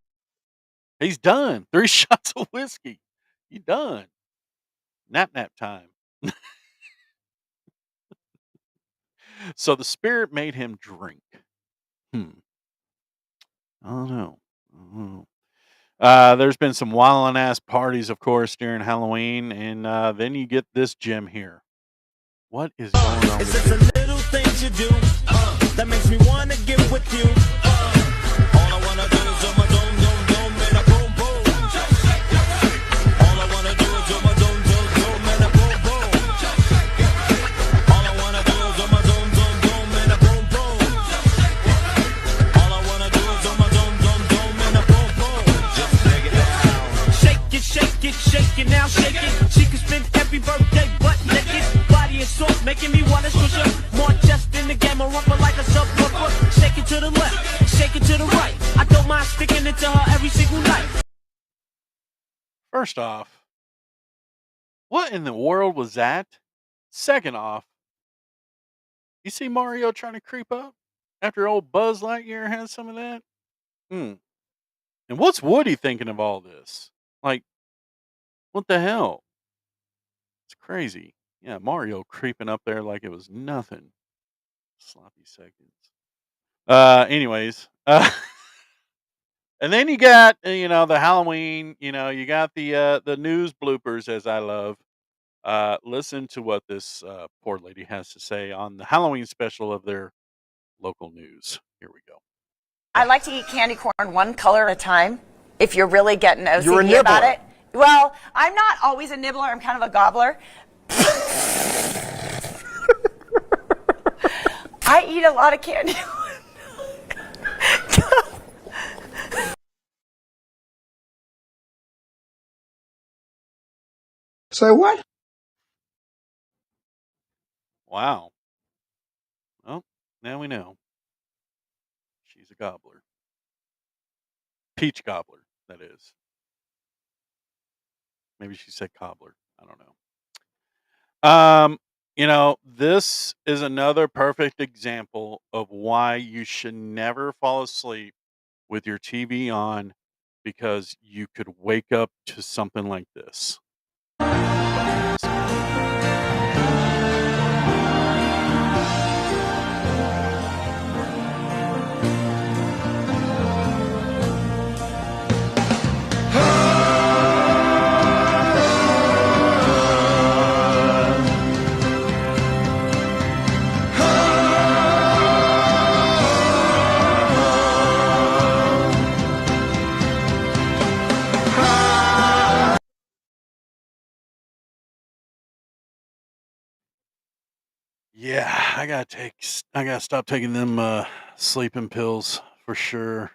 He's done. 3 shots of whiskey. You done. Nap time. So the spirit made him drink. I don't know. There's been some wildin' ass parties, of course, during Halloween, and then you get this gem here. What is going on? It's just a little things you do that makes me want to get with you. All I want to do is do my dome, dome, dome, and a boom, boom. All I want to do is do my dome, dome, dome, and a boom, boom. All I want to do is do my dome, dome, dome, and a boom, boom. All I want to do is do my dome, dome, dome, and a boom, boom. Just break it down. Shake it, shake it, shake it, now shake it. She can spend every birthday butt naked. Body is soft, making me want to switch up. More chest in the game, a rumper like a subwoofer. Shake it to the left, shake it to the right. I don't mind sticking it to her every single night. First off, what in the world was that? Second off, you see Mario trying to creep up after old Buzz Lightyear had some of that? And what's Woody thinking of all this? Like, what the hell? It's crazy. Yeah, Mario creeping up there like it was nothing. Sloppy seconds. Anyways, and then you got the Halloween. You got the news bloopers, as I love. Listen to what this poor lady has to say on the Halloween special of their local news. Here we go. I like to eat candy corn one color at a time. If you're really getting You're a OCD about nibbler. it. Well, I'm not always a nibbler. I'm kind of a gobbler. I eat a lot of candy. Say what? Wow. Well, now we know. She's a gobbler. Peach gobbler, that is. Maybe she said cobbler. I don't know. This is another perfect example of why you should never fall asleep with your TV on, because you could wake up to something like this. Yeah, I gotta stop taking them sleeping pills for sure.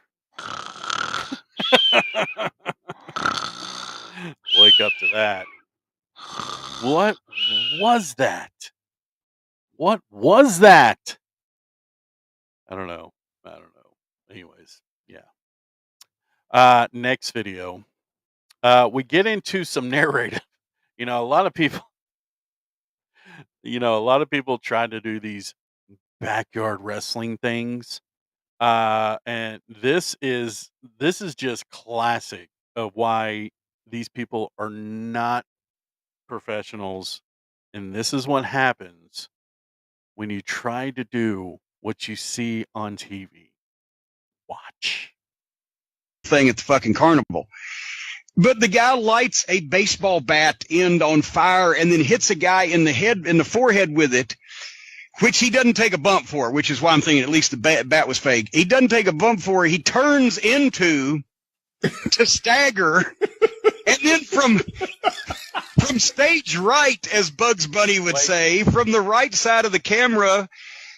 Wake up to that. What was that? What was that? I don't know. Anyways, yeah. Next video. We get into some narrative. A lot of people try to do these backyard wrestling things. And this is just classic of why these people are not professionals. And this is what happens when you try to do what you see on TV. Watch. Thing at the fucking carnival. But the guy lights a baseball bat end on fire and then hits a guy in the forehead with it, which he doesn't take a bump for, which is why I'm thinking at least the bat was fake. He doesn't take a bump for it. He turns into to stagger. And then from stage right, as Bugs Bunny would say, from the right side of the camera,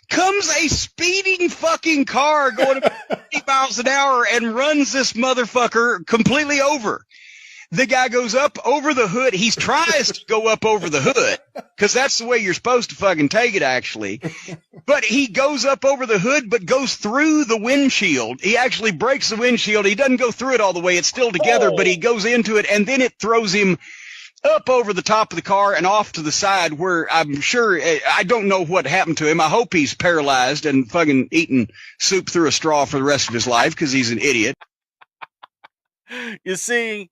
comes a speeding fucking car going about 50 miles an hour and runs this motherfucker completely over. The guy goes up over the hood. He tries to go up over the hood because that's the way you're supposed to fucking take it, actually. But he goes up over the hood, but goes through the windshield. He actually breaks the windshield. He doesn't go through it all the way. It's still together, but he goes into it, and then it throws him up over the top of the car and off to the side where I'm sure, I don't know what happened to him. I hope he's paralyzed and fucking eating soup through a straw for the rest of his life because he's an idiot. You see,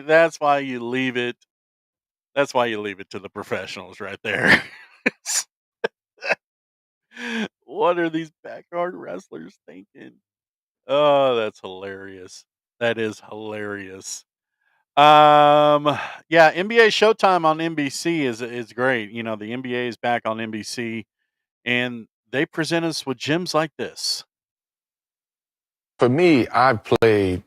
that's why you leave it. That's why you leave it to the professionals right there. What are these backyard wrestlers thinking? Oh, that's hilarious. That is hilarious. Yeah, NBA Showtime on NBC is great. The NBA is back on NBC, and they present us with gems like this. For me, I played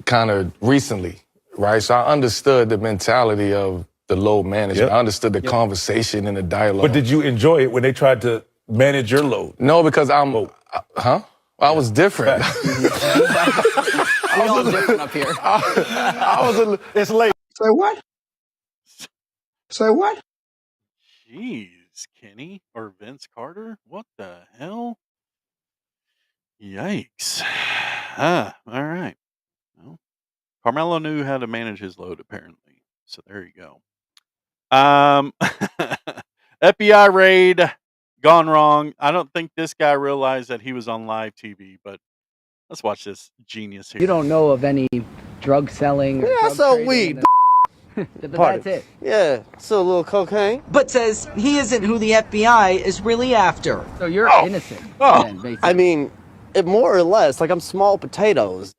kind of recently, right? So I understood the mentality of the load management. I understood the conversation and the dialogue. But did you enjoy it when they tried to manage your load? No, because I was different. We're all different up here. It's late. Say what? Say what? Jeez, Kenny or Vince Carter? What the hell? Yikes. All right. Well, Carmelo knew how to manage his load, apparently. So there you go. FBI raid gone wrong. I don't think this guy realized that he was on live TV, but let's watch this genius here. You don't know of any drug selling or Yeah, I sell weed. But that's it. Yeah, sell a little cocaine. But says he isn't who the FBI is really after. So you're innocent. Then, basically. I mean, more or less, like I'm small potatoes.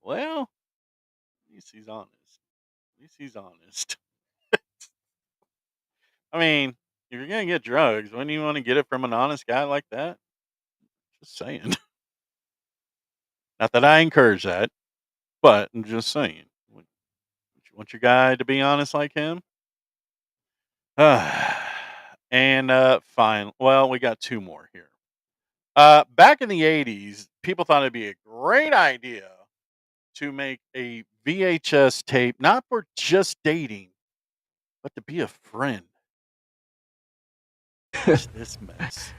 Well, at least he's honest. I mean, if you're going to get drugs, wouldn't you want to get it from an honest guy like that? Just saying. Not that I encourage that, but I'm just saying. You want your guy to be honest like him? And fine. Well, we got two more here. Back in the 80s, people thought it'd be a great idea to make a VHS tape, not for just dating, but to be a friend. Watch this mess.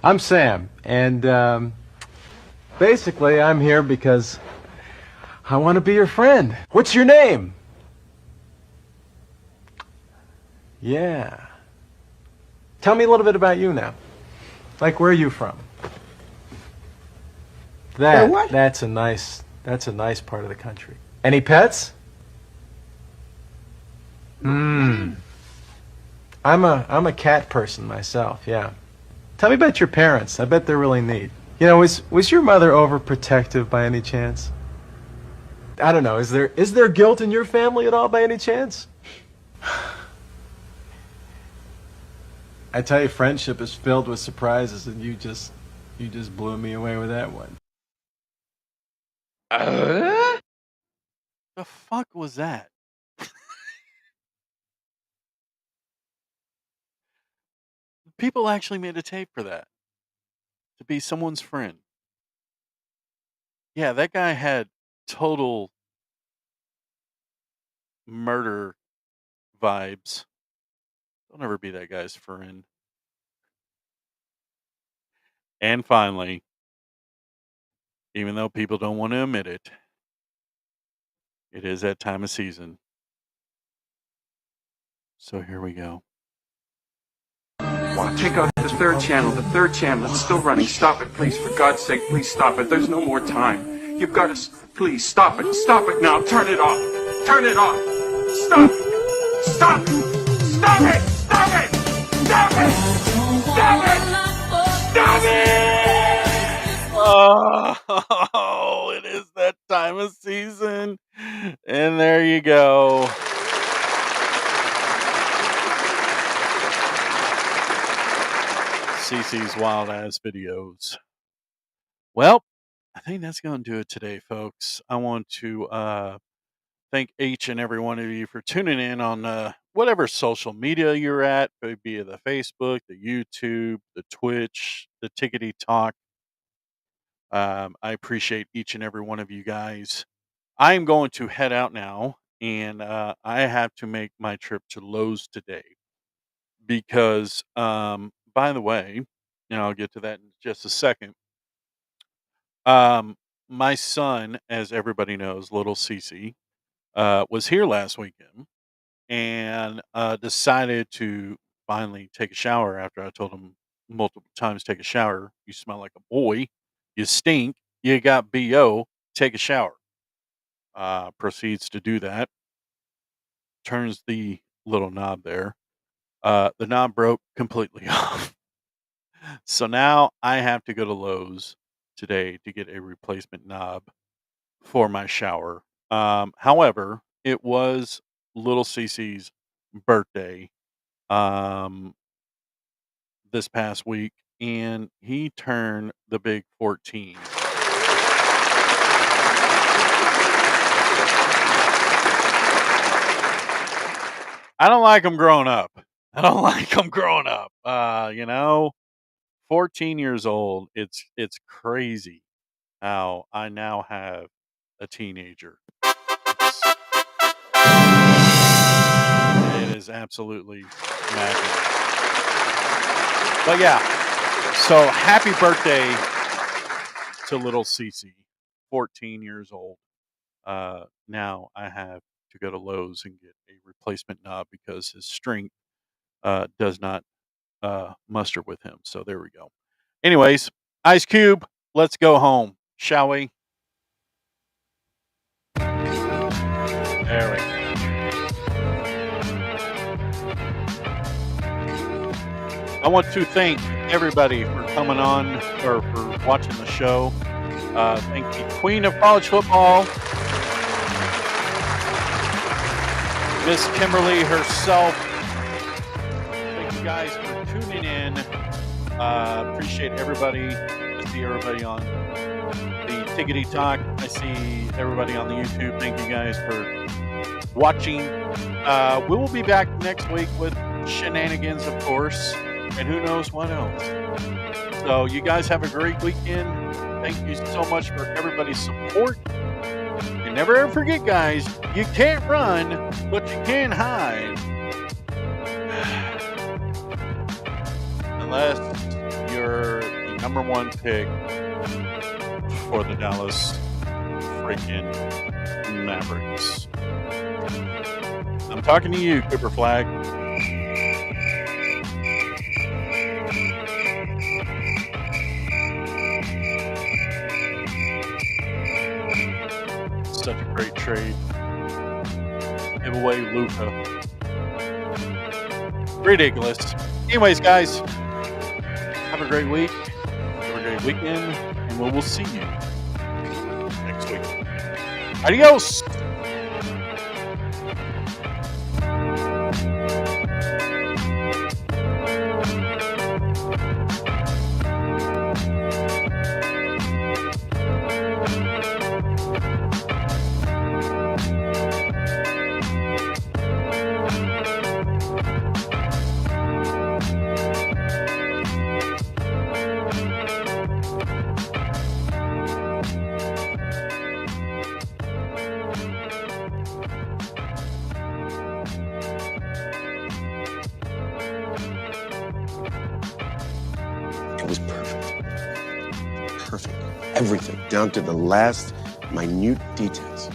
I'm Sam, and basically I'm here because I want to be your friend. What's your name? Yeah. Tell me a little bit about you now. Like, where are you from? That's a nice part of the country. Any pets? I'm a cat person myself, yeah. Tell me about your parents. I bet they're really neat. You know, was your mother overprotective by any chance? I don't know. Is there guilt in your family at all by any chance? I tell you, friendship is filled with surprises, and you just blew me away with that one. The fuck was that? People actually made a tape for that. To be someone's friend. Yeah, that guy had total murder vibes. Don't ever be that guy's friend. And finally, even though people don't want to admit it, it is that time of season. So here we go. Wow, check out the third channel. The third channel. It's still running. Stop it, please. For God's sake, please stop it. There's no more time. You've got to... Please, stop it. Stop it now. Turn it off. Turn it off. Stop it. Stop it. Stop it. Stop it. Stop it. Stop it. Stop it. Oh, it is that time of season. And there you go. CC's wild ass videos. Well, I think that's going to do it today, folks. I want to thank each and every one of you for tuning in on whatever social media you're at, be it the Facebook, the YouTube, the Twitch, the Tickety Talk. I appreciate each and every one of you guys. I'm going to head out now, and I have to make my trip to Lowe's today because, by the way, and I'll get to that in just a second. My son, as everybody knows, little Cece, was here last weekend and decided to finally take a shower after I told him multiple times, take a shower. You smell like a boy. You stink. You got BO. Take a shower. Proceeds to do that. Turns the little knob there. The knob broke completely off. So now I have to go to Lowe's today to get a replacement knob for my shower. However, it was little Cece's birthday this past week, and he turned the big 14. I don't like him growing up. 14 years old. It's crazy how I now have a teenager. It is absolutely maddening. But yeah, so happy birthday to little Cece, 14 years old. Now I have to go to Lowe's and get a replacement knob because his string does not muster with him. So there we go. Anyways, Ice Cube, let's go home, shall we? There we go. I want to thank everybody for coming on or for watching the show. Thank the Queen of College Football, Miss Kimberly herself. Thank you guys for tuning in. Appreciate everybody. I see everybody on the Tickety Talk. I see everybody on the YouTube. Thank you guys for watching. We will be back next week with shenanigans, of course, and who knows what else. So you guys have a great weekend. Thank you so much for everybody's support. And never ever forget, guys, you can't run, but you can hide. Unless you're the number one pick for the Dallas freaking Mavericks. I'm talking to you, Cooper Flag. Such a great trade. Give away Luka. Ridiculous. Anyways, guys, have a great week. Have a great weekend. And we will see you next week. Adios. It was perfect. Perfect. Everything, down to the last minute details.